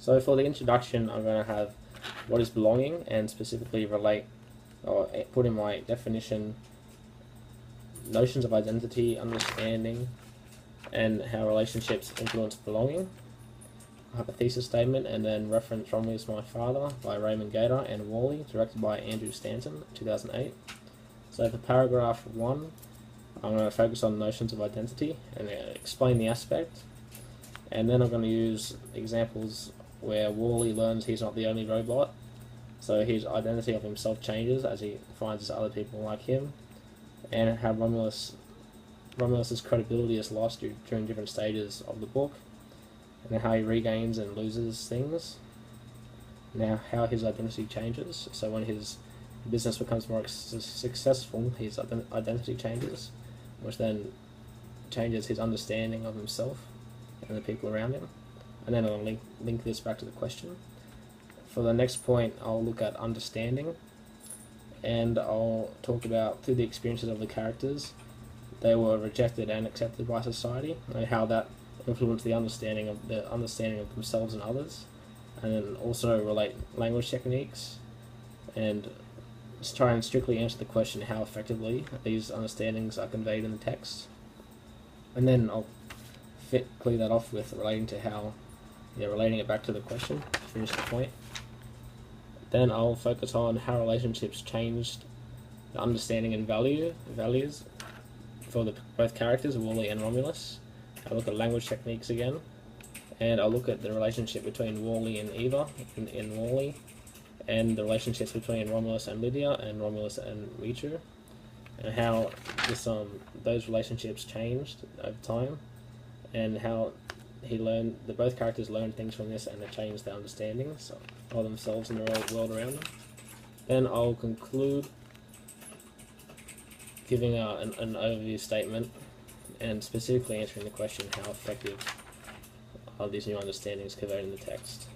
So for the introduction, I'm going to have what is belonging and specifically relate or put in my definition notions of identity, understanding, and how relationships influence belonging. I have a thesis statement and then reference Romulus My Father by Raymond Gator and Wall-E, directed by Andrew Stanton, 2008. So for paragraph 1, I'm going to focus on notions of identity and explain the aspect. And then I'm going to use examples where Wall-E learns he's not the only robot, so his identity of himself changes as he finds other people like him, and how Romulus's credibility is lost during different stages of the book, and how he regains and loses things. Now, how his identity changes. So when his business becomes more successful, his identity changes, which then changes his understanding of himself and the people around him. And then I'll link this back to the question. For the next point, I'll look at understanding, and I'll talk about, through the experiences of the characters, they were rejected and accepted by society, and how that influenced the understanding of themselves and others, and then also relate language techniques, and just try and strictly answer the question how effectively these understandings are conveyed in the text. And then I'll clear that off with relating to how, relating it back to the question, finish the point. Then I'll focus on how relationships changed the understanding and values for both characters, Wall-E and Romulus. I'll look at language techniques again, and I'll look at the relationship between Wall-E and Eva in Wall-E, and the relationships between Romulus and Lydia and Romulus and Ritu, and how those relationships changed over time, and how both characters learned things from this and they changed their understandings of themselves and the world around them. Then I'll conclude giving an overview statement and specifically answering the question how effective are these new understandings conveyed in the text.